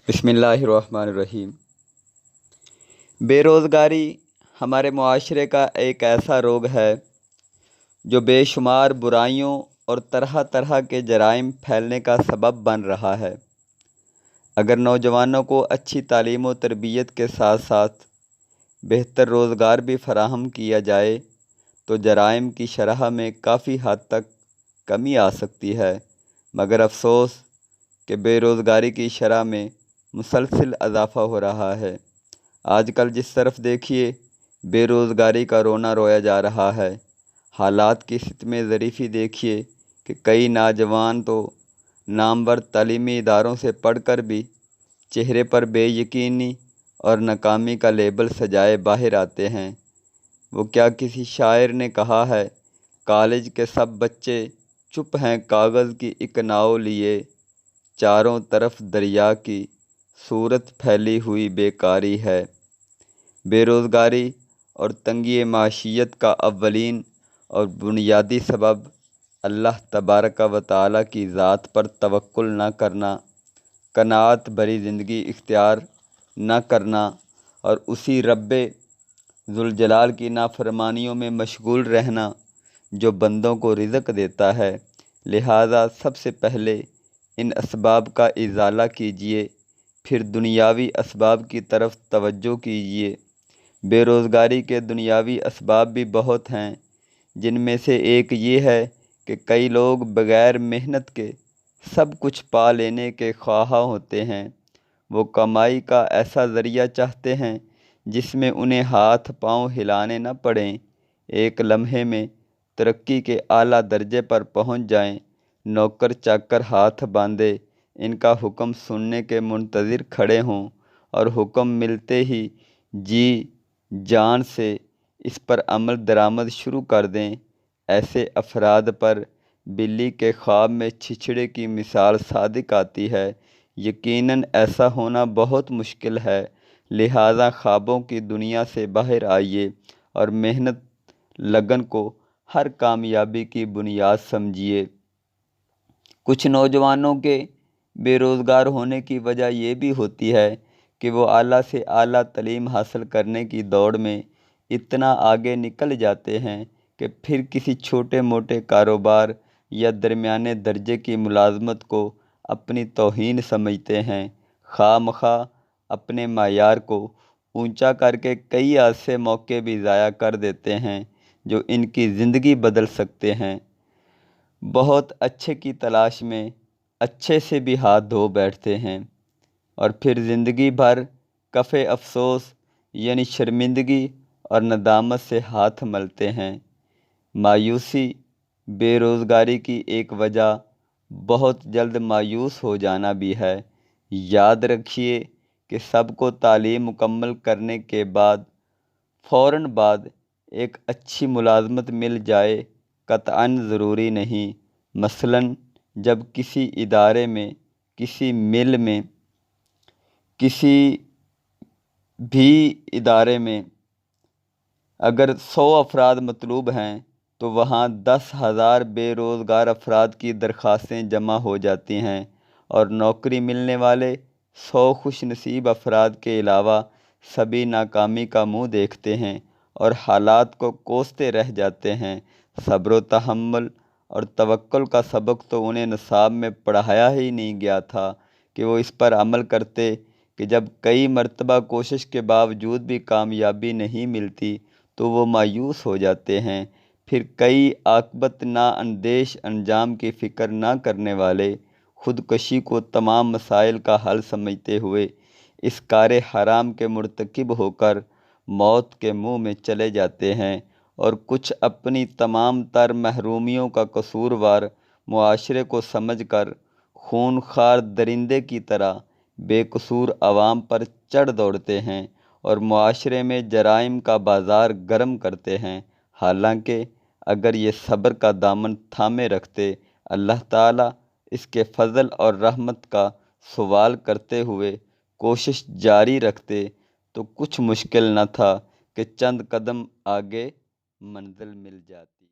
بسم اللہ الرحمن الرحیم۔ بے روزگاری ہمارے معاشرے کا ایک ایسا روگ ہے جو بے شمار برائیوں اور طرح طرح کے جرائم پھیلنے کا سبب بن رہا ہے۔ اگر نوجوانوں کو اچھی تعلیم و تربیت کے ساتھ ساتھ بہتر روزگار بھی فراہم کیا جائے تو جرائم کی شرح میں کافی حد تک کمی آ سکتی ہے، مگر افسوس کہ بے روزگاری کی شرح میں مسلسل اضافہ ہو رہا ہے۔ آج کل جس طرف دیکھیے بے روزگاری کا رونا رویا جا رہا ہے۔ حالات کی ستم ظریفی دیکھیے کہ کئی نوجوان تو نامور تعلیمی اداروں سے پڑھ کر بھی چہرے پر بے یقینی اور ناکامی کا لیبل سجائے باہر آتے ہیں۔ وہ کیا کسی شاعر نے کہا ہے، کالج کے سب بچے چپ ہیں کاغذ کی ایک ناؤ لیے، چاروں طرف دریا کی صورت پھیلی ہوئی بیکاری ہے۔ بے روزگاری اور تنگی معیشت کا اولین اور بنیادی سبب اللہ تبارک و تعالیٰ کی ذات پر توکل نہ کرنا، قناعت بھری زندگی اختیار نہ کرنا اور اسی رب ذوالجلال کی نافرمانیوں میں مشغول رہنا جو بندوں کو رزق دیتا ہے۔ لہٰذا سب سے پہلے ان اسباب کا ازالہ کیجیے، پھر دنیاوی اسباب کی طرف توجہ کیجیے۔ بے روزگاری کے دنیاوی اسباب بھی بہت ہیں، جن میں سے ایک یہ ہے کہ کئی لوگ بغیر محنت کے سب کچھ پا لینے کے خواہاں ہوتے ہیں۔ وہ کمائی کا ایسا ذریعہ چاہتے ہیں جس میں انہیں ہاتھ پاؤں ہلانے نہ پڑیں، ایک لمحے میں ترقی کے اعلیٰ درجے پر پہنچ جائیں، نوکر چاکر ہاتھ باندھے ان کا حکم سننے کے منتظر کھڑے ہوں اور حکم ملتے ہی جی جان سے اس پر عمل درآمد شروع کر دیں۔ ایسے افراد پر بلی کے خواب میں چھچھڑے کی مثال صادق آتی ہے۔ یقیناً ایسا ہونا بہت مشکل ہے، لہٰذا خوابوں کی دنیا سے باہر آئیے اور محنت لگن کو ہر کامیابی کی بنیاد سمجھیے۔ کچھ نوجوانوں کے بے روزگار ہونے کی وجہ یہ بھی ہوتی ہے کہ وہ اعلیٰ سے اعلیٰ تعلیم حاصل کرنے کی دوڑ میں اتنا آگے نکل جاتے ہیں کہ پھر کسی چھوٹے موٹے کاروبار یا درمیانے درجے کی ملازمت کو اپنی توہین سمجھتے ہیں، خواہ مخواہ اپنے معیار کو اونچا کر کے کئی ایسے موقع بھی ضائع کر دیتے ہیں جو ان کی زندگی بدل سکتے ہیں۔ بہت اچھے کی تلاش میں اچھے سے بھی ہاتھ دھو بیٹھتے ہیں اور پھر زندگی بھر کف افسوس یعنی شرمندگی اور ندامت سے ہاتھ ملتے ہیں۔ مایوسی بے روزگاری کی ایک وجہ بہت جلد مایوس ہو جانا بھی ہے۔ یاد رکھیے کہ سب کو تعلیم مکمل کرنے کے بعد فوراً بعد ایک اچھی ملازمت مل جائے قطعاً ضروری نہیں۔ مثلاً جب کسی ادارے میں، کسی مل میں، کسی بھی ادارے میں اگر 100 افراد مطلوب ہیں تو وہاں 10,000 بے روزگار افراد کی درخواستیں جمع ہو جاتی ہیں اور نوکری ملنے والے 100 خوش نصیب افراد کے علاوہ سبھی ناکامی کا منہ دیکھتے ہیں اور حالات کو کوستے رہ جاتے ہیں۔ صبر و تحمل اور توکل کا سبق تو انہیں نصاب میں پڑھایا ہی نہیں گیا تھا کہ وہ اس پر عمل کرتے کہ جب کئی مرتبہ کوشش کے باوجود بھی کامیابی نہیں ملتی تو وہ مایوس ہو جاتے ہیں۔ پھر کئی عاقبت نااندیش انجام کی فکر نہ کرنے والے خودکشی کو تمام مسائل کا حل سمجھتے ہوئے اس کار حرام کے مرتکب ہو کر موت کے منہ میں چلے جاتے ہیں، اور کچھ اپنی تمام تر محرومیوں کا قصوروار معاشرے کو سمجھ کر خون خوار درندے کی طرح بے قصور عوام پر چڑھ دوڑتے ہیں اور معاشرے میں جرائم کا بازار گرم کرتے ہیں۔ حالانکہ اگر یہ صبر کا دامن تھامے رکھتے، اللہ تعالیٰ اس کے فضل اور رحمت کا سوال کرتے ہوئے کوشش جاری رکھتے تو کچھ مشکل نہ تھا کہ چند قدم آگے منزل مل جاتی۔